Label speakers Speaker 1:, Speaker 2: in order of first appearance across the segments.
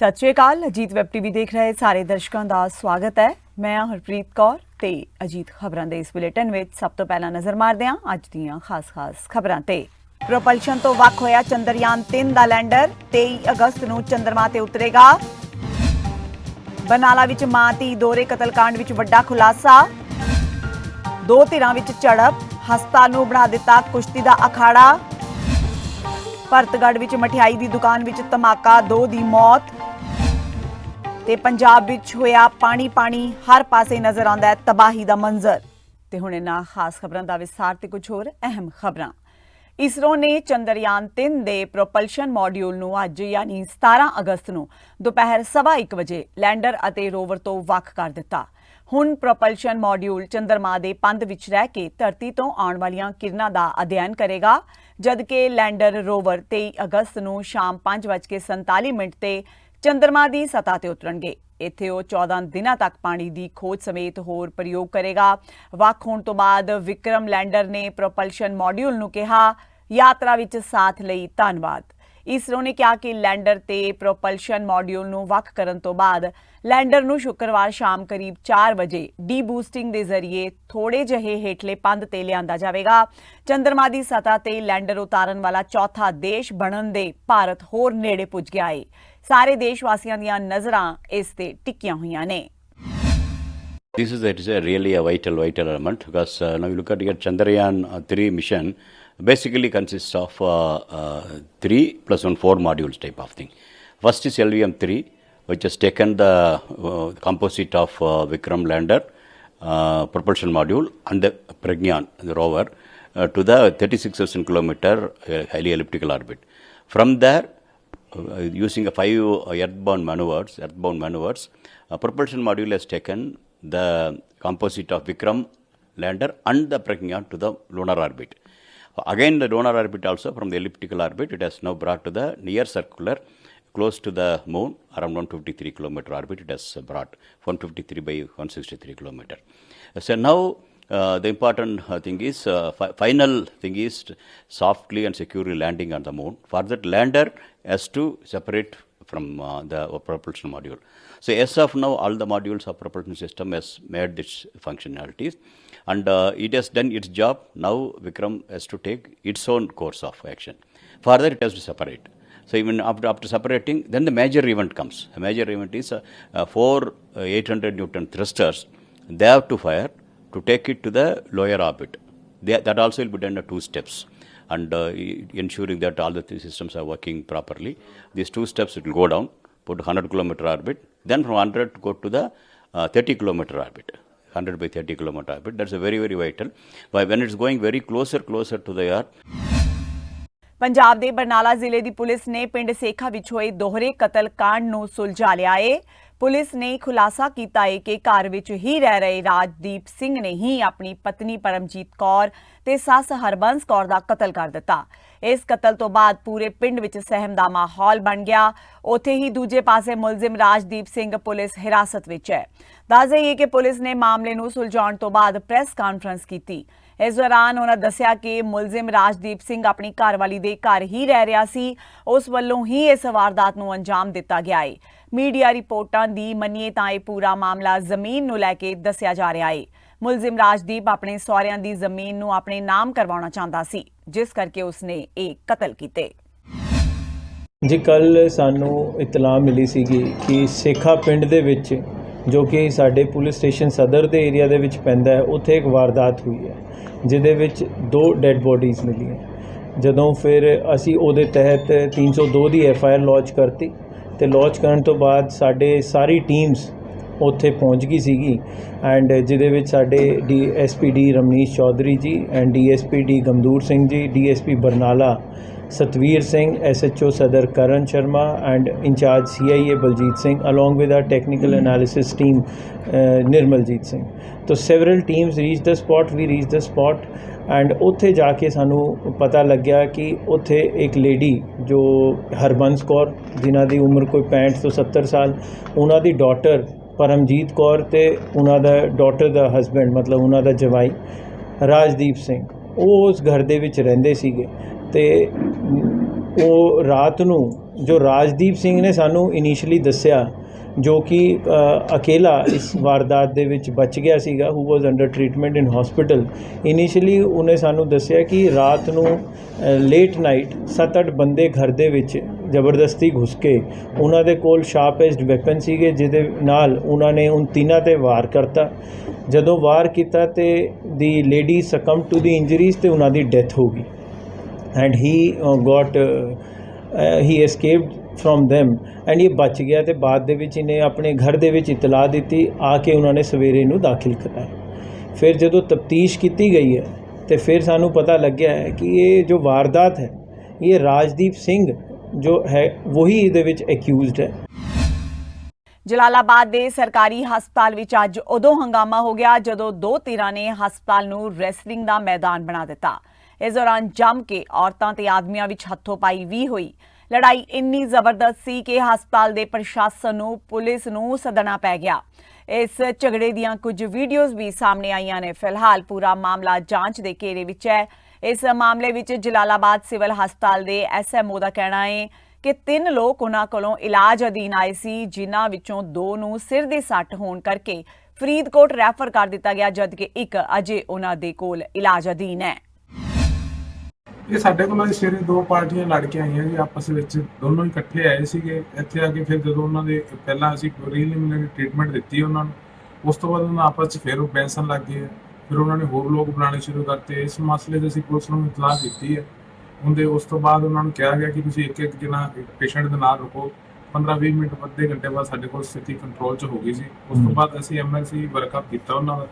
Speaker 1: सत श्री अकाल। Ajit web TV देख रहे सारे दर्शकों का स्वागत है। मैं हरप्रीत कौर ते अजीत खबरों के इस बुलेटिन में सब तो पहला नज़र मारते हैं अज दीयां खास खबरों ते। प्रोपल्शन तो वख होया चंद्रयान 3 का लैंडर 23 अगस्त नूं चंद्रमा ते उतरेगा। बरनाला विच मां धी दोहरे कतलकांड विच वड्डा खुलासा। दो धिरां विच झड़प, हस्ता नूं बना दिता कुश्ती दा अखाड़ा। भरतगढ़ विच मठियाई दी दुकान विच धमाका, 2 दी मौत। ते पंजाब विच होया पानी पानी, हर पासे नजर आंदा है तबाही दा मंजर। ते हुण इन्हां खास खबरां दा विस्तार ते कुछ होर अहम खबरां। इसरो ने चंद्रयान 3 दे प्रोपल्शन मॉड्यूल नूं अज यानी 17 अगस्त नूं दोपहर 1:15 वजे लैंडर अते रोवर तो वख कर दिता। हुण प्रोपल्शन मॉड्यूल चंद्रमा दे पंध विच रह के धरती तो आउण वालियां किरणां दा अध्ययन करेगा, जदकि लैंडर रोवर 23 अगस्त नूं शाम 5:47 ते चंद्रमा की सतह ते उतरनगे। इत्थे वो 14 दिनों तक पानी की खोज समेत होर प्रयोग करेगा। वख होने तो बाद विक्रम लैंडर ने प्रोपल्शन मॉड्यूल नूं कहा, यात्रा विच साथ लई धन्नवाद। इसरो ने कहा कि लैंडर ते प्रोपल्शन मॉड्यूल नूं वख करन तो बाद लैंडर नूं शुक्रवार शाम करीब 4 बजे डी बूस्टिंग के जरिए थोड़े जहे हेठले पंध ते लिआंदा जावेगा। चंद्रमा की सतह ते लैंडर उतारन वाला चौथा देश बनन दे भारत होर नेड़े पुज गया है। सारे देशवासियों दीयां नज़रां इस ते टिकियां हुईयां ने।
Speaker 2: This is really a vital element because now you look at your Chandrayaan 3 mission basically consists of 3 + 1 4 modules type of thing. First is LVM-3, which has taken the composite of Vikram lander propulsion module and the Pragyan, the rover, to the 36,000 kilometer highly elliptical orbit. From there, using 5 earthbound maneuvers, propulsion module has taken the composite of Vikram lander and the Pragyan to the lunar orbit. Again, the lunar orbit also, from the elliptical orbit, it has now brought to the near circular, close to the moon, around 153 kilometer orbit. It has brought 153 by 163 kilometer. So now the important thing is, final thing is softly and securely landing on the moon. For that, lander has to separate from the propulsion module. So as of now, all the modules of propulsion system has made its functionalities, and it has done its job. Now Vikram has to take its own course of action. Further, it has to separate. So even after separating, then the major event comes. The major event is 4 800 Newton thrusters. They have to fire to take it to the lower orbit. That also will be done in 2 steps, and ensuring that all the 3 systems are working properly. These 2 steps, it will go down, put 100 kilometer orbit, then from 100 to go to the 30 kilometer orbit, 100 by 30 kilometer orbit. That's a very vital. But when it's going very closer to the earth.
Speaker 1: Punjab दे बरनाला जिले की police ने पिंड सेखा विच होए दोहरे कतलकांड नूं सुलझा लिया है। पुलिस ने खुलासा किया है कि घर विच ही रह रहे राजदीप सिंह ने ही अपनी पत्नी परमजीत कौर ते सस हरबंस कौर दा कतल कर दिता। इस कतल तो बाद पूरे पिंड विच सहम दा माहौल बन गया। उत्थे ही दूजे पासे मुलजिम राजदीप सिंह पुलिस हिरासत विच है। दस देईए कि पुलिस ने मामले नूं सुलझाउण तो बाद प्रेस कानफ्रेंस की। इस दौरान उन्होंने दस्सिया कि मुलजिम राजदीप सिंह अपनी घरवाली दे घर ही रह रहा सी, उस वल्लों ही इस वारदात नूं अंजाम दिता गया है। मीडिया रिपोर्टां दी मन्नीए तां इह पूरा मामला जमीन नूं लैके दस्सिया जा रहा है। मुलजिम राजदीप अपने सहुरियां दी जमीन नूं अपने नाम करवाउणा चाहता सी, जिस करके उसने एक कतल कीते।
Speaker 3: जी कल सानू इतला मिली सीगी कि सेखा पिंड दे विच जो कि साडे पुलिस स्टेशन सदर दे एरिया दे विच पैंदा है, उत्थे एक वारदात हुई है जिहदे विच 2 डेड बॉडीज़ मिली। जदों फिर असी उहदे तहत 302 दी FIR लॉन्च करती ते लॉन्च करन तो बाद साडे सारी टीम्स उत्थे पहुंच गई सीगी, एंड जिहदे विच साडे DSP D Ramneesh Chaudhary ji and DSP D Gamdoor Singh ji, DSP Barnala Satvir Singh, SHO Sadar Karan Sharma and incharge CIA Baljit Singh, along with our technical analysis team Nirmaljit Singh. तो several teams reached the spot, we reached the spot, and उत्थे जाके सानू पता लग गया कि उत्थे एक लेडी जो हरबंस कौर जिन्हां दी उम्र कोई 65 तो 70 साल, उन्हां दी डॉटर परमजीत कौर ते उन्हां दा डॉटर दा हसबैंड मतलब उन्हां दा जवाई राजदीप सिंह, वो उस घर दे विच रहिंदे सीगे ते ਉਹ ਰਾਤ ਨੂੰ ਜੋ ਰਾਜਦੀਪ ਸਿੰਘ ਨੇ ਸਾਨੂੰ ਇਨੀਸ਼ੀਅਲੀ ਦੱਸਿਆ, ਜੋ ਕਿ ਅਕੇਲਾ ਇਸ ਵਾਰਦਾਤ ਦੇ ਵਿੱਚ ਬਚ ਗਿਆ ਸੀਗਾ, ਹੂ ਵਾਜ਼ ਅੰਡਰ ਟ੍ਰੀਟਮੈਂਟ ਇਨ ਹਸਪੀਟਲ। ਇਨੀਸ਼ੀਅਲੀ ਉਹਨੇ ਸਾਨੂੰ ਦੱਸਿਆ ਕਿ ਰਾਤ ਨੂੰ ਲੇਟ ਨਾਈਟ 7-8 ਬੰਦੇ ਘਰ ਦੇ ਵਿੱਚ ਜ਼ਬਰਦਸਤੀ ਘੁਸ ਕੇ ਉਹਨਾਂ ਦੇ ਕੋਲ ਸ਼ਾਰਪ ਐਜਡ ਵੈਪਨ ਸੀਗੇ, ਜਿਹਦੇ ਨਾਲ ਉਹਨਾਂ ਨੇ ਉਨ ਤਿੰਨਾਂ 'ਤੇ ਵਾਰ ਕਰਤਾ। ਜਦੋਂ ਵਾਰ ਕੀਤਾ ਤੇ the lady succumb to the injuries ਤੇ ਉਹਨਾਂ ਦੀ ਡੈਥ ਹੋ ਗਈ and he escaped from them and ਇਹ ਬਚ ਗਿਆ। ਤੇ ਬਾਅਦ ਦੇ ਵਿੱਚ ਇਹਨੇ ਆਪਣੇ ਘਰ ਦੇ ਵਿੱਚ ਇਤਲਾਹ ਦਿੱਤੀ, ਆ ਕੇ ਉਹਨਾਂ ਨੇ ਸਵੇਰੇ ਇਹਨੂੰ ਦਾਖਲ ਕਰਾਇਆ। ਫਿਰ ਜਦੋਂ ਤਫਤੀਸ਼ ਕੀਤੀ ਗਈ ਹੈ ਤੇ ਫਿਰ ਸਾਨੂੰ ਪਤਾ ਲੱਗਿਆ ਹੈ ਕਿ ਇਹ ਜੋ ਵਾਰਦਾਤ ਹੈ ਇਹ ਰਾਜਦੀਪ ਸਿੰਘ ਜੋ ਹੈ ਵਹੀ ਇਹਦੇ ਵਿੱਚ ਐਕਿਊਜ਼ਡ ਹੈ।
Speaker 1: ਜਲਾਲਾਬਾਦ ਦੇ ਸਰਕਾਰੀ ਹਸਪਤਾਲ ਵਿੱਚ ਅੱਜ ਉਦੋਂ ਹੰਗਾਮਾ ਹੋ ਗਿਆ ਜਦੋਂ ਦੋ ਧਿਰਾਂ ਨੇ ਹਸਪਤਾਲ ਨੂੰ ਰੈਸਲਿੰਗ ਦਾ ਮੈਦਾਨ ਬਣਾ ਦਿੱਤਾ। ਇਸ ਦੌਰਾਨ ਜੰਮ ਕੇ ਔਰਤਾਂ ਤੇ ਆਦਮੀਆਂ ਵਿੱਚ ਹੱਥੋਂ-ਪਾਈ ਵੀ ਹੋਈ। ਲੜਾਈ ਇੰਨੀ ਜ਼ਬਰਦਸਤ ਸੀ ਕਿ ਹਸਪਤਾਲ ਦੇ ਪ੍ਰਸ਼ਾਸਨ ਨੂੰ ਪੁਲਿਸ ਨੂੰ ਸੱਦਣਾ ਪੈ ਗਿਆ। ਇਸ ਝਗੜੇ ਦੀਆਂ ਕੁਝ ਵੀਡੀਓਜ਼ ਵੀ ਸਾਹਮਣੇ ਆਈਆਂ ਨੇ। ਫਿਲਹਾਲ ਪੂਰਾ ਮਾਮਲਾ ਜਾਂਚ ਦੇ ਘੇਰੇ ਵਿੱਚ ਹੈ। ਇਸ ਮਾਮਲੇ ਵਿੱਚ ਜਲਾਲਾਬਾਦ ਸਿਵਲ ਹਸਪਤਾਲ ਦੇ ਐਸਐਮਓ ਦਾ ਕਹਿਣਾ ਹੈ ਕਿ 3 ਲੋਕ ਉਹਨਾਂ ਕੋਲੋਂ ਇਲਾਜ ਅਧੀਨ ਆਏ ਸੀ, ਜਿਨ੍ਹਾਂ ਵਿੱਚੋਂ 2 ਨੂੰ ਸਿਰ ਦੀ ਸੱਟ ਹੋਣ ਕਰਕੇ ਫਰੀਦਕੋਟ ਰੈਫਰ ਕਰ ਦਿੱਤਾ ਗਿਆ, ਜਦਕਿ ਇੱਕ ਅਜੇ ਉਹਨਾਂ ਦੇ ਕੋਲ ਇਲਾਜ ਅਧੀਨ ਹੈ।
Speaker 4: ਇਹ ਸਾਡੇ ਕੋਲ ਸਵੇਰੇ 2 ਪਾਰਟੀਆਂ ਲੜ ਕੇ ਆਈਆਂ ਜੀ, ਆਪਸ ਵਿੱਚ ਦੋਨੋਂ ਇਕੱਠੇ ਆਏ ਸੀਗੇ। ਇੱਥੇ ਆ ਕੇ ਫਿਰ ਜਦੋਂ ਉਹਨਾਂ ਦੇ ਪਹਿਲਾਂ ਅਸੀਂ ਪ੍ਰੀਲਿਮਿਨਰੀ ਟ੍ਰੀਟਮੈਂਟ ਦਿੱਤੀ ਉਹਨਾਂ ਨੂੰ, ਉਸ ਤੋਂ ਬਾਅਦ ਉਹਨਾਂ ਆਪਸ 'ਚ ਫਿਰ ਉਹ ਬੈਂਸਣ ਲੱਗ ਗਏ। ਫਿਰ ਉਹਨਾਂ ਨੇ ਹੋਰ ਲੋਕ ਬਣਾਉਣੇ ਸ਼ੁਰੂ ਕਰਤੇ। ਇਸ ਮਸਲੇ 'ਤੇ ਅਸੀਂ ਪੁਲਿਸ ਨੂੰ ਇਤਲਾਹ ਕੀਤੀ ਹੈ। ਉਹਦੇ ਉਸ ਤੋਂ ਬਾਅਦ ਉਹਨਾਂ ਨੂੰ ਕਿਹਾ ਗਿਆ ਕਿ ਤੁਸੀਂ ਇੱਕ ਜਣਾ ਪੇਸ਼ੈਂਟ ਦੇ ਨਾਲ ਰੁਕੋ। 15-20 ਮਿੰਟ ਅੱਧੇ ਘੰਟੇ ਬਾਅਦ ਸਾਡੇ ਕੋਲ ਸਥਿਤੀ ਕੰਟਰੋਲ 'ਚ ਹੋ ਗਈ ਸੀ। ਉਸ ਤੋਂ ਬਾਅਦ ਅਸੀਂ ਐਮਐਲਸੀ ਵਰਕਅਪ ਕੀਤਾ ਉਹਨਾਂ ਦਾ।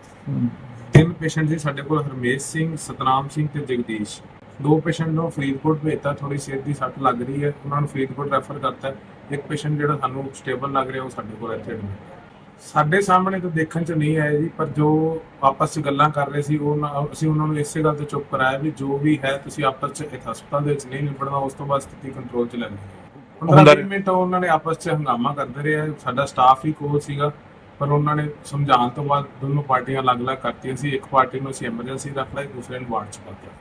Speaker 4: 3 ਪੇਸ਼ੈਂਟ ਸੀ ਸਾਡੇ ਕੋਲ, ਹਰਮੇਸ਼ ਸਿੰਘ, ਸਤਨਾਮ ਸਿੰਘ ਤੇ ਜਗਦੀਸ਼। 2 ਪੇਸ਼ੈਂਟ ਨੂੰ ਫਰੀਦਕੋਟ ਭੇਜਤਾ, ਥੋੜੀ ਸਿਰ ਦੀ ਸੱਟ ਲੱਗ ਰਹੀ ਹੈ, ਉਹਨਾਂ ਨੂੰ ਫਰੀਦਕੋਟ ਰੈਫਰ ਕਰਤਾ। ਇੱਕ ਪੇਸ਼ੈਂਟ ਜਿਹੜਾ ਸਾਨੂੰ ਸਟੇਬਲ ਲੱਗ ਰਿਹਾ ਉਹ ਸਾਡੇ ਕੋਲ ਇੱਥੇ ਐਡਮਿਟ। ਸਾਡੇ ਸਾਹਮਣੇ ਤਾਂ ਦੇਖਣ 'ਚ ਨਹੀਂ ਆਇਆ ਜੀ, ਪਰ ਜੋ ਆਪਸ 'ਚ ਗੱਲਾਂ ਕਰ ਰਹੇ ਸੀ ਅਸੀਂ ਉਹਨਾਂ ਨੂੰ ਇਸੇ ਗੱਲ ਤੋਂ ਚੁੱਪ ਕਰਾਇਆ ਵੀ ਜੋ ਵੀ ਹੈ ਤੁਸੀਂ ਆਪਸ 'ਚ ਇੱਕ ਹਸਪਤਾਲ ਦੇ ਵਿੱਚ ਨਹੀਂ ਨਿਬੜਨਾ। ਉਸ ਤੋਂ ਬਾਅਦ ਸਥਿਤੀ ਕੰਟਰੋਲ 'ਚ ਲੈਣੀ। 15 ਮਿੰਟ ਉਹਨਾਂ ਨੇ ਆਪਸ 'ਚ ਹੰਗਾਮਾ ਕਰਦੇ ਰਹੇ। ਸਾਡਾ ਸਟਾਫ ਹੀ ਕੋਲ ਸੀਗਾ, ਪਰ ਉਹਨਾਂ ਨੇ ਸਮਝਾਉਣ ਤੋਂ ਬਾਅਦ ਦੋਨੋਂ ਪਾਰਟੀਆਂ ਅਲੱਗ-ਅਲੱਗ ਕਰਤੀਆਂ ਸੀ। ਇੱਕ ਪਾਰਟੀ ਨੂੰ ਅਸੀਂ ਐਮਰਜੈਂਸੀ ਰੱਖ ਲਿਆ, ਦੂਸਰੇ ਨੂੰ ਵਾਰਡ 'ਚ ਕਰਤਾ।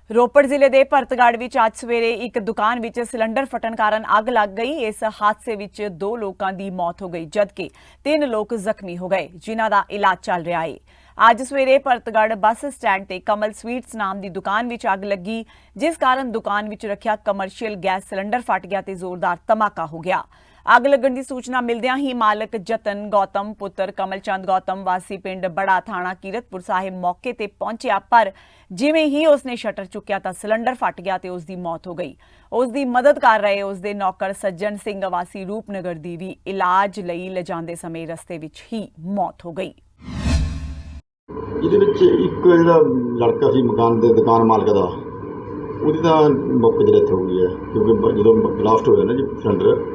Speaker 1: ਰੋਪੜ ਜ਼ਿਲ੍ਹੇ ਦੇ ਭਰਤਗੜ੍ਹ ਵਿੱਚ ਅੱਜ ਸਵੇਰੇ ਇੱਕ ਦੁਕਾਨ ਵਿੱਚ ਸਿਲੰਡਰ ਫਟਣ ਕਾਰਨ ਅੱਗ ਲੱਗ ਗਈ। ਇਸ ਹਾਦਸੇ ਵਿੱਚ 2 ਲੋਕਾਂ ਦੀ ਮੌਤ ਹੋ ਗਈ, ਜਦਕਿ 3 ਲੋਕ ਜ਼ਖਮੀ ਹੋ ਗਏ, ਜਿਨ੍ਹਾਂ ਦਾ ਇਲਾਜ ਚੱਲ ਰਿਹਾ ਹੈ। ਅੱਜ ਸਵੇਰੇ ਭਰਤਗੜ੍ਹ ਬੱਸ ਸਟੈਂਡ ਤੇ ਕਮਲ ਸਵੀਟਸ ਨਾਮ ਦੀ ਦੁਕਾਨ ਵਿੱਚ ਅੱਗ ਲੱਗੀ, ਜਿਸ ਕਾਰਨ ਦੁਕਾਨ ਵਿੱਚ ਰੱਖਿਆ ਕਮਰਸ਼ੀਅਲ ਗੈਸ ਸਿਲੰਡਰ ਫਟ ਗਿਆ ਤੇ ਜ਼ੋਰਦਾਰ ਧਮਾਕਾ ਹੋ ਗਿਆ। ਅੱਗ ਲੱਗਣ ਦੀ ਸੂਚਨਾ ਮਿਲਦਿਆਂ ਹੀ ਮਾਲਕ ਜਤਨ ਗੌਤਮ ਪੁੱਤਰ ਕਮਲਚੰਦ ਗੌਤਮ ਵਾਸੀ ਪਿੰਡ ਬੜਾ ਥਾਣਾ ਕੀਰਤਪੁਰ ਸਾਹਿਬ ਮੌਕੇ ਤੇ ਪਹੁੰਚਿਆ, ਪਰ ਜਿਵੇਂ ਹੀ ਉਸਨੇ ਸ਼ਟਰ ਚੁੱਕਿਆ ਤਾਂ ਸਿਲੰਡਰ ਫਟ ਗਿਆ ਤੇ ਉਸ ਦੀ ਮੌਤ ਹੋ ਗਈ। ਉਸ ਦੀ ਮਦਦ ਕਰ ਰਹੇ ਉਸ ਦੇ ਨੌਕਰ ਸੱਜਣ ਸਿੰਘ ਵਾਸੀ ਰੂਪਨਗਰ ਦੀ ਵੀ ਇਲਾਜ ਲਈ ਲਿਜਾਂਦੇ ਸਮੇਂ ਰਸਤੇ ਵਿੱਚ ਹੀ ਮੌਤ ਹੋ ਗਈ।
Speaker 5: ਇਹਦੇ ਵਿੱਚ ਇੱਕ ਜਿਹੜਾ ਲੜਕਾ ਸੀ ਮਕਾਨ ਦੇ ਦੁਕਾਨ ਮਾਲਕ ਦਾ, ਉਹਦੀ ਤਾਂ ਮੌਕੇ 'ਤੇ ਡੈਥ ਹੋ ਗਈ ਹੈ, ਕਿਉਂਕਿ ਜਦੋਂ ਬਲਾਸਟ ਹੋਇਆ ਨਾ ਜੀ ਸਿਲੰਡਰ,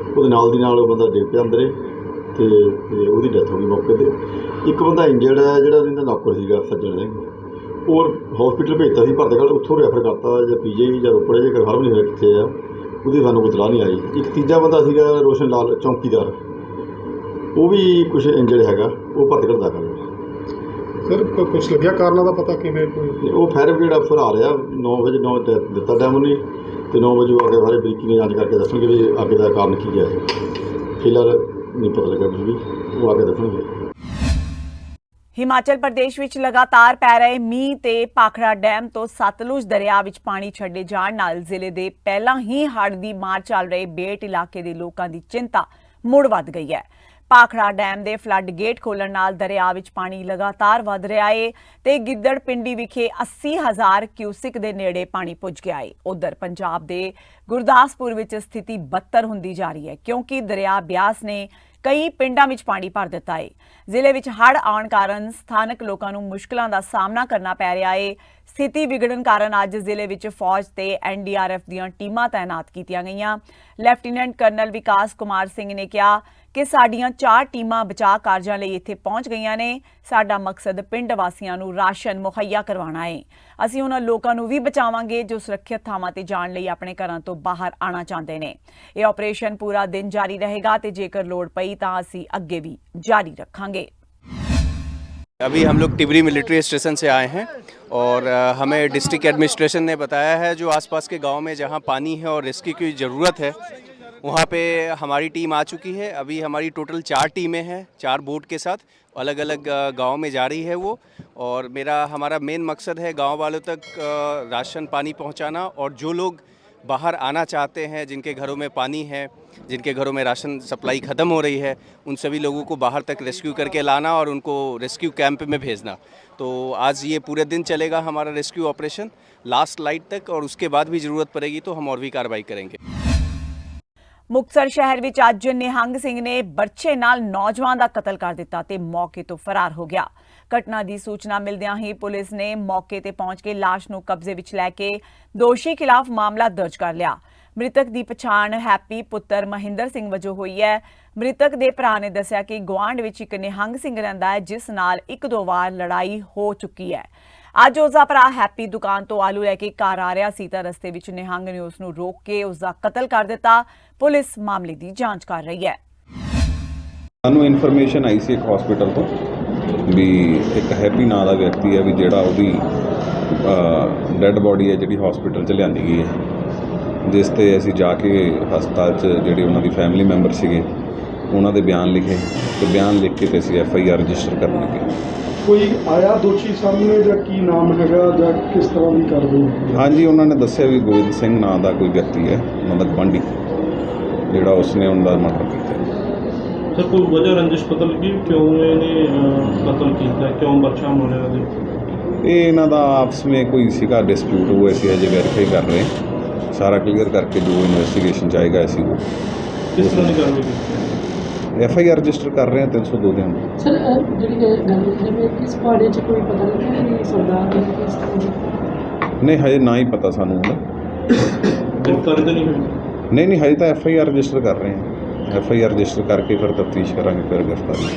Speaker 5: ਉਹਦੇ ਨਾਲ ਦੀ ਨਾਲ ਉਹ ਬੰਦਾ ਡਿੱਗ ਪਿਆ ਅੰਦਰੇ ਤੇ ਉਹਦੀ ਡੈਥ ਹੋ ਗਈ ਮੌਕੇ 'ਤੇ। ਇੱਕ ਬੰਦਾ ਇੰਜਰਡ ਹੈ ਜਿਹੜਾ ਇਹਦਾ ਨੌਕਰ ਸੀਗਾ ਸੱਜਣ ਸਿੰਘ, ਔਰ ਹਸਪੀਟਲ ਭੇਜਤਾ ਸੀ ਭਰਤਗੜ੍ਹ, ਉੱਥੋਂ ਰੈਫਰ ਕਰਤਾ ਜਾਂ ਪੀਜੀ ਜਾਂ ਰੋਪੜ ਜੇ ਕਨਫਰਮ ਨਹੀਂ ਹੋਇਆ ਕਿੱਥੇ ਆ, ਉਹਦੀ ਸਾਨੂੰ ਕੋਈ ਇਤਲਾਹ ਨਹੀਂ ਆਈ। ਇੱਕ ਤੀਜਾ ਬੰਦਾ ਸੀਗਾ ਰੋਸ਼ਨ ਲਾਲ ਚੌਂਕੀਦਾਰ, ਉਹ ਵੀ ਕੁਛ ਇੰਜਰਡ ਹੈਗਾ, ਉਹ ਭਰਤਗੜ੍ਹ ਦਾਖਲ ਹੈ।
Speaker 6: ਸਰ ਕੁਛ ਲੱਗਿਆ ਕਾਰਨਾਂ ਦਾ ਪਤਾ ਕਿਵੇਂ? ਕੋਈ
Speaker 5: ਉਹ ਫਾਇਰ ਬ੍ਰਿਗੇਡ ਅਫਸਰ ਆ ਰਿਹਾ 9 ਵਜੇ, 9 ਦਿੱਤਾ ਟਾਈਮ ਉਹਨੇ, ਤੇ 9 ਵਜੇ ਆ ਕੇ ਸਾਰੇ ਬਰੀਕੀ ਜਾਂਚ ਕਰਕੇ ਦੱਸਣਗੇ ਵੀ ਅੱਗ ਦਾ ਕਾਰਨ ਕੀ ਹੈ। ਫਿਲਹਾਲ ਨਹੀਂ ਪਤਾ ਲੱਗਾ ਕੁਝ ਵੀ, ਉਹ ਆ ਕੇ ਦੱਸਣਗੇ।
Speaker 1: ਹਿਮਾਚਲ ਪ੍ਰਦੇਸ਼ ਵਿੱਚ ਲਗਾਤਾਰ ਪੈ ਰਹੇ ਮੀਂਹ ਤੇ ਭਾਖੜਾ ਡੈਮ ਤੋਂ ਸਤਲੁਜ ਦਰਿਆ ਵਿੱਚ ਪਾਣੀ ਛੱਡੇ ਜਾਣ ਨਾਲ ਜ਼ਿਲ੍ਹੇ ਦੇ ਪਹਿਲਾਂ ਹੀ ਹੜ੍ਹ ਦੀ ਮਾਰ ਚੱਲ ਰਹੇ ਬੇਟ ਇਲਾਕੇ ਦੇ ਲੋਕਾਂ ਦੀ ਚਿੰਤਾ ਮੁੜ ਵੱਧ ਗਈ ਹੈ। ਭਾਖੜਾ ਡੈਮ ਦੇ ਫਲੱਡ ਗੇਟ ਖੋਲ੍ਹਣ ਨਾਲ ਦਰਿਆ ਵਿੱਚ ਪਾਣੀ ਲਗਾਤਾਰ ਵਧ ਰਿਹਾ ਹੈ ਤੇ ਗਿੱਦੜ ਪਿੰਡੀ ਵਿਖੇ 80,000 ਕਿਊਸਿਕ ਦੇ ਨੇੜੇ ਪਾਣੀ ਪੁੱਜ ਗਿਆ ਹੈ। ਉਧਰ ਪੰਜਾਬ ਦੇ ਗੁਰਦਾਸਪੁਰ ਵਿੱਚ ਸਥਿਤੀ ਬੱਤਰ ਹੁੰਦੀ ਜਾ ਰਹੀ ਹੈ, ਕਿਉਂਕਿ ਦਰਿਆ ਬਿਆਸ ਨੇ ਕਈ ਪਿੰਡਾਂ ਵਿੱਚ ਪਾਣੀ ਭਰ ਦਿੱਤਾ ਹੈ। ਜ਼ਿਲ੍ਹੇ ਵਿੱਚ ਹੜ੍ਹ ਆਉਣ ਕਾਰਨ ਸਥਾਨਕ ਲੋਕਾਂ ਨੂੰ ਮੁਸ਼ਕਲਾਂ ਦਾ ਸਾਹਮਣਾ ਕਰਨਾ ਪੈ ਰਿਹਾ ਹੈ। ਸਥਿਤੀ ਵਿਗੜਨ ਕਾਰਨ ਅੱਜ ਜ਼ਿਲ੍ਹੇ ਵਿੱਚ ਫੌਜ ਤੇ ਐਨਡੀਆਰਐਫ ਦੀਆਂ ਟੀਮਾਂ ਤਾਇਨਾਤ ਕੀਤੀਆਂ ਗਈਆਂ। ਲੈਫਟੀਨੈਂਟ ਕਰਨਲ ਵਿਕਾਸ ਕੁਮਾਰ ਸਿੰਘ ਨੇ ਕਿਹਾ ਕਿ ਸਾਡੀਆਂ 4 ਟੀਮਾਂ ਬਚਾਅ ਕਾਰਜਾਂ ਲਈ ਇੱਥੇ ਪਹੁੰਚ ਗਈਆਂ ਨੇ। ਸਾਡਾ ਮਕਸਦ ਪਿੰਡ ਵਾਸੀਆਂ ਨੂੰ ਰਾਸ਼ਨ ਮੁਹੱਈਆ ਕਰਵਾਉਣਾ ਹੈ। ਅਸੀਂ ਉਹਨਾਂ ਲੋਕਾਂ ਨੂੰ ਵੀ ਬਚਾਵਾਂਗੇ ਜੋ ਸੁਰੱਖਿਅਤ ਥਾਵਾਂ ਤੇ ਜਾਣ ਲਈ ਆਪਣੇ ਘਰਾਂ ਤੋਂ ਬਾਹਰ ਆਉਣਾ ਚਾਹੁੰਦੇ ਨੇ। ਇਹ ਆਪਰੇਸ਼ਨ ਪੂਰਾ ਦਿਨ ਜਾਰੀ ਰਹੇਗਾ ਤੇ ਜੇਕਰ ਲੋੜ ਪਈ ਤਾਂ ਅਸੀਂ ਅੱਗੇ ਵੀ ਜਾਰੀ ਰੱਖਾਂਗੇ।
Speaker 7: अभी हम लोग टिबरी मिलिट्री स्टेशन से आए हैं और हमें डिस्ट्रिक्ट एडमिनिस्ट्रेशन ने बताया है जो आसपास के गांव में जहां पानी है और रेस्क्यू की ज़रूरत है वहां पे हमारी टीम आ चुकी है। अभी हमारी टोटल 4 टीमें हैं, 4 बोट के साथ अलग अलग गांव में जा रही है वो। और हमारा मेन मकसद है गांव वालों तक राशन पानी पहुंचाना, और जो लोग बाहर आना चाहते हैं जिनके घरों में पानी है, जिनके घरों में राशन सप्लाई ख़त्म हो रही है, उन सभी लोगों को बाहर तक रेस्क्यू करके लाना और उनको रेस्क्यू कैंप में भेजना। तो आज ये पूरे दिन चलेगा हमारा रेस्क्यू ऑपरेशन लास्ट लाइट तक, और उसके बाद भी ज़रूरत पड़ेगी तो हम और भी कार्रवाई करेंगे।
Speaker 1: ਮੁਕਤਸਰ ਸ਼ਹਿਰ ਵਿੱਚ ਅੱਜ ਨਿਹੰਗ ਸਿੰਘ ਨੇ ਬਰਛੇ ਨਾਲ ਨੌਜਵਾਨ ਦਾ ਕਤਲ ਕਰ ਦਿੱਤਾ ਤੇ ਮੌਕੇ ਤੋਂ ਫਰਾਰ ਹੋ ਗਿਆ। ਘਟਨਾ ਦੀ ਸੂਚਨਾ ਮਿਲਦਿਆਂ ਹੀ ਪੁਲਿਸ ਨੇ ਮੌਕੇ ਤੇ ਪਹੁੰਚ ਕੇ ਲਾਸ਼ ਨੂੰ ਕਬਜ਼ੇ ਵਿੱਚ ਲੈ ਕੇ ਦੋਸ਼ੀ ਖਿਲਾਫ ਮਾਮਲਾ ਦਰਜ ਕਰ ਲਿਆ। ਮ੍ਰਿਤਕ ਦੀ ਪਛਾਣ ਹੈਪੀ ਪੁੱਤਰ ਮਹਿੰਦਰ ਸਿੰਘ ਵਜੋਂ ਹੋਈ ਹੈ। ਮ੍ਰਿਤਕ ਦੇ ਭਰਾ ਨੇ ਦੱਸਿਆ ਕਿ ਗੁਆਂਢ ਵਿੱਚ ਇੱਕ ਨਿਹੰਗ ਸਿੰਘ ਰਹਿੰਦਾ ਹੈ ਜਿਸ ਨਾਲ 1-2 ਵਾਰ ਲੜਾਈ ਹੋ ਚੁੱਕੀ ਹੈ। ਅੱਜ ਉਸਦਾ ਭਰਾ ਹੈਪੀ ਦੁਕਾਨ ਤੋਂ ਆਲੂ ਲੈ ਕੇ ਘਰ ਆ ਰਿਹਾ ਸੀ ਤਾਂ ਰਸਤੇ ਵਿੱਚ ਨਿਹੰਗ ਨੇ ਉਸ ਨੂੰ ਰੋਕ ਕੇ ਉਸਦਾ ਕਤਲ ਕਰ ਦਿੱਤਾ। ਪੁਲਿਸ ਮਾਮਲੇ ਦੀ ਜਾਂਚ ਕਰ ਰਹੀ ਹੈ।
Speaker 8: ਸਾਨੂੰ ਇਨਫੋਰਮੇਸ਼ਨ ਆਈ ਸੀ ਇੱਕ ਹਸਪੀਟਲ ਤੋਂ ਵੀ ਇੱਕ ਹੈਪੀ ਨਾਂ ਦਾ ਵਿਅਕਤੀ ਹੈ ਵੀ ਜਿਹੜਾ ਉਹਦੀ ਡੈੱਡ ਬੋਡੀ ਹੈ ਜਿਹੜੀ ਹਸਪੀਟਲ 'ਚ ਲਿਆਂਦੀ ਗਈ ਹੈ, ਜਿਸ 'ਤੇ ਅਸੀਂ ਜਾ ਕੇ ਹਸਪਤਾਲ 'ਚ ਜਿਹੜੇ ਉਹਨਾਂ ਦੀ ਫੈਮਿਲੀ ਮੈਂਬਰ ਸੀਗੇ ਉਹਨਾਂ ਦੇ ਬਿਆਨ ਲਿਖੇ ਤੇ ਬਿਆਨ ਲਿਖ ਕੇ ਤੇ ਅਸੀਂ FIR ਰਜਿਸਟਰ ਕਰਨ ਲੱਗੇ।
Speaker 6: ਕੋਈ ਆਇਆ ਦੋਸ਼ੀ ਸਾਹਮਣੇ ਜਾਂ ਕੀ ਨਾਮ ਹੈਗਾ ਜਾਂ ਕਿਸ ਤਰ੍ਹਾਂ ਦੀ ਕਾਰਵਾਈ?
Speaker 8: ਹਾਂਜੀ, ਉਹਨਾਂ ਨੇ ਦੱਸਿਆ ਵੀ ਗੋਬਿੰਦ ਸਿੰਘ ਨਾਂ ਦਾ ਕੋਈ ਵਿਅਕਤੀ ਹੈ ਉਹਨਾਂ ਦਾ ਗੁਆਂਢੀ ਜਿਹੜਾ ਉਸਨੇ ਉਹਨਾਂ ਦਾ ਮਰਡਰ ਕੀਤਾ।
Speaker 9: ਸਰ ਕੋਈ ਵਜ੍ਹਾ ਰੰਜਿਸ਼ ਪਤਾ ਲੱਗੀ ਕਿਉਂ ਇਹਨੇ ਕਤਲ ਕੀਤਾ, ਕਿਉਂ ਬਰਛਾ ਮਾਰਿਆ ਉਹਦੇ?
Speaker 8: ਇਹ ਇਹਨਾਂ ਦਾ ਆਪਸ ਵਿੱਚ ਕੋਈ ਸੀਗਾ ਡਿਸਪਿਊਟ, ਉਹ ਅਸੀਂ ਅਜੇ ਵੈਰੀਫਾਈ ਕਰ ਰਹੇ ਹਾਂ। ਸਾਰਾ ਕਲੀਅਰ ਕਰਕੇ ਜੋ ਇਨਵੈਸਟੀਗੇਸ਼ਨ ਚਾਹੇਗਾ ਅਸੀਂ ਉਹ
Speaker 9: ਕਿਸ ਤਰ੍ਹਾਂ ਦੀ ਕਾਰਵਾਈ ਕੀਤੀ?
Speaker 8: FIR ਰਜਿਸਟਰ ਕਰ ਰਹੇ ਹਾਂ 302 ਦੇ ਅੰਦਰ।
Speaker 10: ਸਰ ਜਿਹੜੀ ਗੱਲ ਜਿਵੇਂ ਇਸ ਪਾੜੇ 'ਚ ਕੋਈ ਪਤਾ ਲੱਗਿਆ ਕਿ ਸਰਦਾਰ ਦੀ ਕਿਸ ਤਰ੍ਹਾਂ?
Speaker 8: ਨਹੀਂ, ਹਜੇ ਨਾ ਹੀ ਪਤਾ ਸਾਨੂੰ ਉਹਦਾ।
Speaker 9: ਗ੍ਰਿਫਤਾਰੀ ਤਾਂ ਨਹੀਂ ਹੋਈ?
Speaker 8: ਨਹੀਂ, ਹਜੇ ਤਾਂ FIR ਰਜਿਸਟਰ ਕਰ ਰਹੇ ਹਾਂ। FIR ਰਜਿਸਟਰ ਕਰਕੇ ਫਿਰ ਤਫਤੀਸ਼ ਕਰਾਂਗੇ, ਫਿਰ ਗ੍ਰਿਫਤਾਰੀ।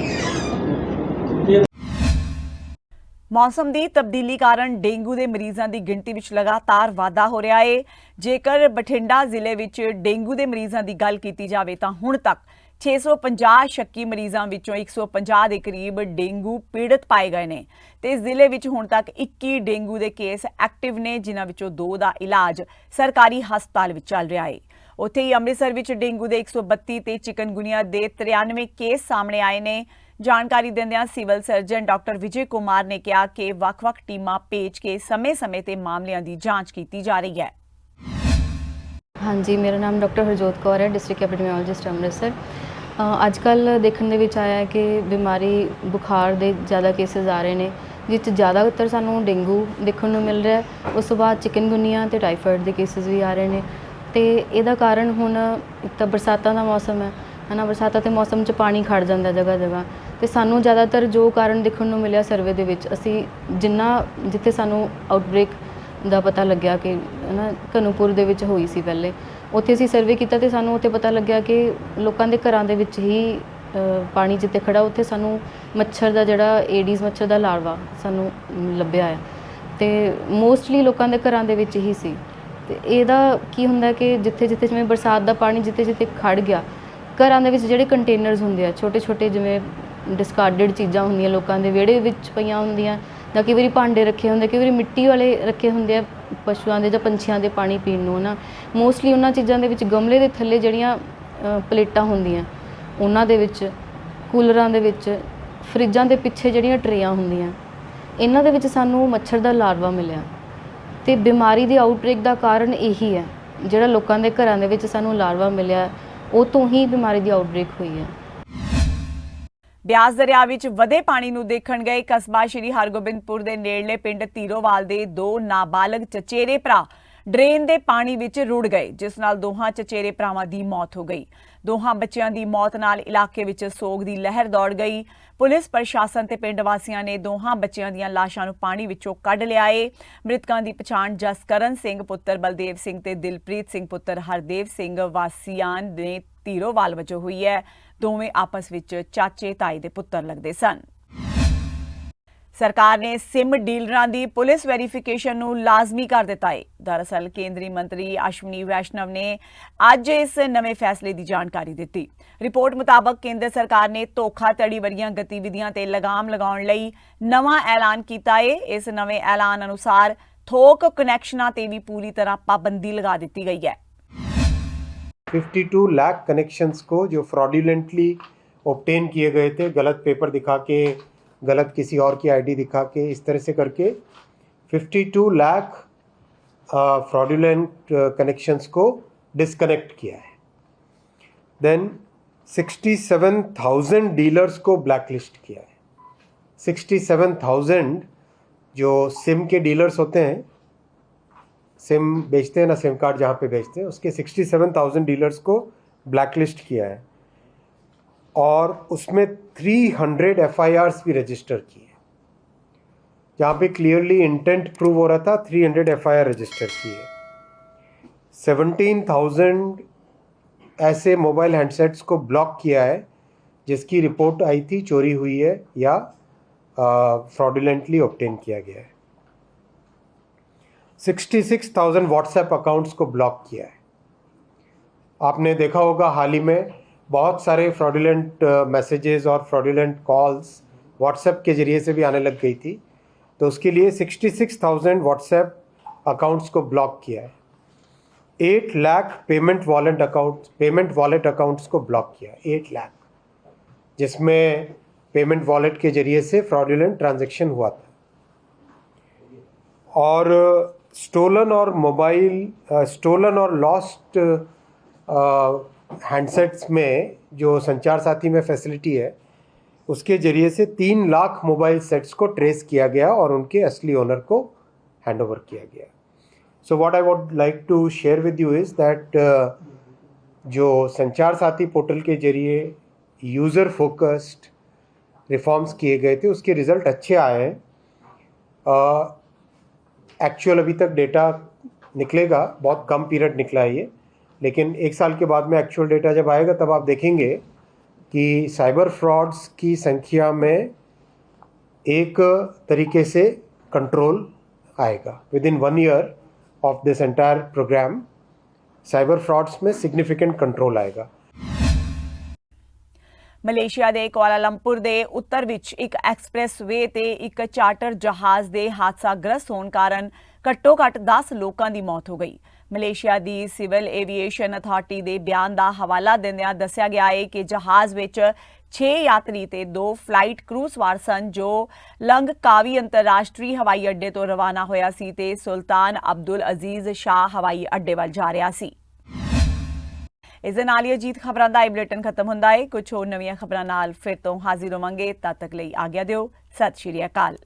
Speaker 1: ਮੌਸਮ ਦੀ ਤਬਦੀਲੀ ਕਾਰਨ ਡੇਂਗੂ ਦੇ ਮਰੀਜ਼ਾਂ ਦੀ ਗਿਣਤੀ ਵਿੱਚ ਲਗਾਤਾਰ ਵਾਧਾ ਹੋ ਰਿਹਾ ਹੈ। ਜੇਕਰ ਬਠਿੰਡਾ ਜ਼ਿਲ੍ਹੇ ਵਿੱਚ ਡੇਂਗੂ ਦੇ ਮਰੀਜ਼ਾਂ ਦੀ ਗੱਲ ਕੀਤੀ ਜਾਵੇ ਤਾਂ ਹੁਣ ਤੱਕ 650 ਸ਼ੱਕੀ ਮਰੀਜ਼ਾਂ ਵਿੱਚੋਂ 150 ਦੇ ਕਰੀਬ ਡੇਂਗੂ ਪੀੜਤ ਪਾਏ ਗਏ ਨੇ ਤੇ ਜ਼ਿਲ੍ਹੇ ਵਿੱਚ ਹੁਣ ਤੱਕ 21 ਡੇਂਗੂ ਦੇ ਕੇਸ ਐਕਟਿਵ ਨੇ, ਜਿਨ੍ਹਾਂ ਵਿੱਚੋਂ 2 ਦਾ ਇਲਾਜ ਸਰਕਾਰੀ ਹਸਪਤਾਲ ਵਿੱਚ ਚੱਲ ਰਿਹਾ ਹੈ। ਉੱਥੇ ਹੀ ਅੰਮ੍ਰਿਤਸਰ ਵਿੱਚ ਡੇਂਗੂ ਦੇ 132 ਤੇ ਚਿਕਨਗੁਨੀਆ ਦੇ 93 ਕੇਸ ਸਾਹਮਣੇ ਆਏ ਨੇ। ਜਾਣਕਾਰੀ ਦਿੰਦਿਆਂ civil surgeon doctor Vijay Kumar ਨੇ ਕਿਹਾ ਕਿ ਵੱਖ-ਵੱਖ ਟੀਮਾਂ ਭੇਜ ਕੇ ਸਮੇਂ-ਸਮੇਂ ਤੇ ਮਾਮਲਿਆਂ ਦੀ ਜਾਂਚ ਕੀਤੀ ਜਾ ਰਹੀ ਹੈ।
Speaker 11: ਹਾਂਜੀ, ਮੇਰਾ ਨਾਮ ਡਾਕਟਰ ਹਰਜੋਤ ਕੌਰ ਹੈ, ਡਿਸਟ੍ਰਿਕਟ ਐਪੀਡੈਮੀਓਲੋਜਿਸਟ ਅੰਮ੍ਰਿਤਸਰ। ਅੱਜ ਕੱਲ੍ਹ ਦੇਖਣ ਦੇ ਵਿੱਚ ਆਇਆ ਹੈ ਕਿ ਬਿਮਾਰੀ ਬੁਖਾਰ ਦੇ ਜ਼ਿਆਦਾ ਕੇਸਿਸ ਆ ਰਹੇ ਨੇ, ਜਿਸ 'ਚ ਜ਼ਿਆਦਾਤਰ ਸਾਨੂੰ ਡੇਂਗੂ ਦੇਖਣ ਨੂੰ ਮਿਲ ਰਿਹਾ। ਉਸ ਤੋਂ ਬਾਅਦ ਚਿਕਨਗੁਨੀਆ ਅਤੇ ਟਾਈਫਾਇਡ ਦੇ ਕੇਸਿਸ ਵੀ ਆ ਰਹੇ ਨੇ। ਅਤੇ ਇਹਦਾ ਕਾਰਨ ਹੁਣ ਇੱਕ ਤਾਂ ਬਰਸਾਤਾਂ ਦਾ ਮੌਸਮ ਹੈ ਨਾ, ਬਰਸਾਤਾਂ ਦੇ ਮੌਸਮ 'ਚ ਪਾਣੀ ਖੜ੍ਹ ਜਾਂਦਾ ਜਗ੍ਹਾ ਜਗ੍ਹਾ। ਅਤੇ ਸਾਨੂੰ ਜ਼ਿਆਦਾਤਰ ਜੋ ਕਾਰਨ ਦੇਖਣ ਨੂੰ ਮਿਲਿਆ ਸਰਵੇ ਦੇ ਵਿੱਚ, ਅਸੀਂ ਜਿੱਥੇ ਸਾਨੂੰ ਆਊਟਬ੍ਰੇਕ ਦਾ ਪਤਾ ਲੱਗਿਆ ਕਿ ਨਾ ਘਨੂਪੁਰ ਦੇ ਵਿੱਚ ਹੋਈ ਸੀ ਪਹਿਲੇ, ਉੱਥੇ ਅਸੀਂ ਸਰਵੇ ਕੀਤਾ ਅਤੇ ਸਾਨੂੰ ਉੱਥੇ ਪਤਾ ਲੱਗਿਆ ਕਿ ਲੋਕਾਂ ਦੇ ਘਰਾਂ ਦੇ ਵਿੱਚ ਹੀ ਪਾਣੀ ਜਿੱਥੇ ਖੜ੍ਹਾ ਉੱਥੇ ਸਾਨੂੰ ਮੱਛਰ ਦਾ ਜਿਹੜਾ ਏਡੀਜ਼ ਮੱਛਰ ਦਾ ਲਾਰਵਾ ਸਾਨੂੰ ਲੱਭਿਆ ਹੈ ਅਤੇ ਮੋਸਟਲੀ ਲੋਕਾਂ ਦੇ ਘਰਾਂ ਦੇ ਵਿੱਚ ਹੀ ਸੀ। ਅਤੇ ਇਹਦਾ ਕੀ ਹੁੰਦਾ ਕਿ ਜਿੱਥੇ ਜਿਵੇਂ ਬਰਸਾਤ ਦਾ ਪਾਣੀ ਜਿੱਥੇ ਖੜ੍ਹ ਗਿਆ, ਘਰਾਂ ਦੇ ਵਿੱਚ ਜਿਹੜੇ ਕੰਟੇਨਰਸ ਹੁੰਦੇ ਆ ਛੋਟੇ ਜਿਵੇਂ ਡਿਸਕਾਰਡਡ ਚੀਜ਼ਾਂ ਹੁੰਦੀਆਂ ਲੋਕਾਂ ਦੇ ਵਿਹੜੇ ਵਿੱਚ ਪਈਆਂ ਹੁੰਦੀਆਂ, ਜਾਂ ਕਈ ਵਾਰੀ ਭਾਂਡੇ ਰੱਖੇ ਹੁੰਦੇ, ਕਈ ਵਾਰੀ ਮਿੱਟੀ ਵਾਲੇ ਰੱਖੇ ਹੁੰਦੇ ਆ ਪਸ਼ੂਆਂ ਦੇ ਜਾਂ ਪੰਛੀਆਂ ਦੇ ਪਾਣੀ ਪੀਣ ਨੂੰ ਨਾ। ਮੋਸਟਲੀ ਉਹਨਾਂ ਚੀਜ਼ਾਂ ਦੇ ਵਿੱਚ ਗਮਲੇ ਦੇ ਥੱਲੇ ਜਿਹੜੀਆਂ ਪਲੇਟਾਂ ਹੁੰਦੀਆਂ ਉਹਨਾਂ ਦੇ ਵਿੱਚ, ਕੂਲਰਾਂ ਦੇ ਵਿੱਚ, ਫਰਿੱਜਾਂ ਦੇ ਪਿੱਛੇ ਜਿਹੜੀਆਂ ਟਰੇਆਂ ਹੁੰਦੀਆਂ, ਇਹਨਾਂ ਦੇ ਵਿੱਚ ਸਾਨੂੰ ਮੱਛਰ ਦਾ ਲਾਰਵਾ ਮਿਲਿਆ। ਅਤੇ ਬਿਮਾਰੀ ਦੀ ਆਊਟਬ੍ਰੇਕ ਦਾ ਕਾਰਨ ਇਹੀ ਹੈ, ਜਿਹੜਾ ਲੋਕਾਂ ਦੇ ਘਰਾਂ ਦੇ ਵਿੱਚ ਸਾਨੂੰ ਲਾਰਵਾ ਮਿਲਿਆ, ਉਹ ਤੋਂ ਹੀ ਬਿਮਾਰੀ ਦੀ ਆਊਟਬ੍ਰੇਕ ਹੋਈ ਹੈ।
Speaker 1: ਬਿਆਸ ਦਰਿਆ ਵਿੱਚ ਵਧੇ ਪਾਣੀ ਨੂੰ ਦੇਖਣ ਗਏ ਕਸਬਾ ਸ਼੍ਰੀ ਹਰਗੋਬਿੰਦਪੁਰ ਦੇ ਨੇੜਲੇ ਪਿੰਡ ਧੀਰੋਵਾਲ ਦੇ 2 ਨਾਬਾਲਗ ਚਚੇਰੇ ਭਰਾ ਡਰੇਨ ਦੇ ਪਾਣੀ ਵਿੱਚ ਰੁੜ ਗਏ, ਜਿਸ ਨਾਲ ਦੋਹਾਂ ਚਚੇਰੇ ਭਰਾਵਾਂ ਦੀ ਮੌਤ ਹੋ ਗਈ। ਦੋਹਾਂ ਬੱਚਿਆਂ ਦੀ ਮੌਤ ਨਾਲ ਇਲਾਕੇ ਵਿੱਚ ਸੋਗ ਦੀ ਲਹਿਰ ਦੌੜ ਗਈ। ਪੁਲਿਸ ਪ੍ਰਸ਼ਾਸਨ ਤੇ ਪਿੰਡ ਵਾਸੀਆਂ ਨੇ ਦੋਹਾਂ ਬੱਚਿਆਂ ਦੀਆਂ ਲਾਸ਼ਾਂ ਨੂੰ ਪਾਣੀ ਵਿੱਚੋਂ ਕੱਢ ਲਿਆ ਏ। ਮ੍ਰਿਤਕਾਂ ਦੀ ਪਛਾਣ ਜਸਕਰਨ ਸਿੰਘ ਪੁੱਤਰ ਬਲਦੇਵ ਸਿੰਘ ਤੇ ਦਿਲਪ੍ਰੀਤ ਸਿੰਘ ਪੁੱਤਰ ਹਰਦੇਵ ਸਿੰਘ ਵਾਸੀਆਂ ਨੇ ਧੀਰੋਵਾਲ ਵਜੋਂ ਹੋਈ ਹੈ। ਦੋਵੇਂ ਆਪਸ ਵਿੱਚ ਚਾਚੇ ਤਾਏ ਦੇ ਪੁੱਤਰ ਲੱਗਦੇ ਸਨ। सरकार ने सिम डीलरां दी पुलिस वेरीफिकेशन नूं लाजमी कर दिता है। दरअसल केंद्रीय मंत्री अश्विनी वैष्णव ने अज इस नवे फैसले की जानकारी दी। रिपोर्ट मुताबक केंद्र सरकार ने धोखाधड़ी वरियां गतिविधियां ते लगाम लगाउण लई नवां ऐलान कीता है। इस नवे ऐलान अनुसार थोक कनैक्शनां ते भी पूरी तरह पाबंदी लगा दी गई है।
Speaker 12: 52 लाख कनेक्शंस को जो फ्रॉडुलेंटली ऑब्टेन किए गए थे, गलत पेपर दिखा के, गलत किसी और की आईडी दिखा के, इस तरह से करके 52 लाख फ्रॉडुलेंट कनेक्शंस को डिस्कनेक्ट किया है। देन 67,000 डीलर्स को ब्लैकलिस्ट किया है। 67,000 जो सिम के डीलर्स होते हैं, सिम बेचते हैं ना, सिम कार्ड जहाँ पे बेचते हैं, उसके 67,000 डीलर्स को ब्लैकलिस्ट किया है और उसमें 300 FIRs भी रजिस्टर किए। जहाँ पे क्लियरली इंटेंट प्रूव हो रहा था, 300 FIR रजिस्टर किए। 17,000 ऐसे मोबाइल हैंडसेट्स को ब्लॉक किया है जिसकी रिपोर्ट आई थी चोरी हुई है या फ्रॉडुलेंटली ऑब्टेन किया गया है। 66,000 व्हाट्सएप अकाउंट्स को ब्लॉक किया है। आपने देखा होगा हाल ही में बहुत सारे फ्रॉडुलेंट मैसेजेस और फ्रॉडुलेंट कॉल्स व्हाट्सएप के ज़रिए से भी आने लग गई थी, तो उसके लिए 66,000 व्हाट्सएप अकाउंट्स को ब्लॉक किया है। 8 लाख पेमेंट वॉलेट अकाउंट्स को ब्लॉक किया, 8 लाख, जिसमें पेमेंट वॉलेट के ज़रिए से फ्रॉडुलेंट ट्रांजैक्शन हुआ था। और स्टोलन और लॉस्ट हैंडसेट्स में जो संचार साथी में फैसिलिटी है, उसके ज़रिए से 3 लाख मोबाइल सेट्स को ट्रेस किया गया और उनके असली ओनर को हैंडओवर किया गया। So what I would like to share with you is that जो संचार साथी पोर्टल के ज़रिए यूज़र फोकस्ड रिफॉर्म्स किए गए थे, उसके रिज़ल्ट अच्छे आए हैं। एक्चुअल अभी तक डेटा निकलेगा, बहुत कम पीरियड निकला है ये, लेकिन 1 साल के बाद में एक्चुअल डेटा जब आएगा तब आप देखेंगे कि साइबर फ्रॉड्स की संख्या में एक तरीके से कंट्रोल आएगा। Within 1 year of this entire program cyber frauds में सिग्निफिकेंट कंट्रोल आएगा।
Speaker 1: मलेशिया के कुआलालंपुर के उत्तर विच एक एक्सप्रैस वे ते एक चार्टर जहाज़ के हादसाग्रस्त होने कारण घट्टो घट्ट 10 लोगों की मौत हो गई। मलेशिया की सिविल एविएशन अथॉरिटी के बयान का हवाला देंदियां दस्सिया गया है कि जहाज़ विच 6 यात्री ते 2 फ्लाइट क्रू सवार सन, जो लंगकावी अंतरराष्ट्रीय हवाई अड्डे तो रवाना होया सी ते सुल्तान अब्दुल अजीज शाह हवाई अड्डे वाल जा रहा सी। इस दे नाल ही अजीत खबरां दा बुलेटिन खत्म हुंदा है। कुछ होर नवीं खबरां नाल फिर तो हाजिर होवांगे। तद तक लई आग्या दिओ। सत श्री अकाल।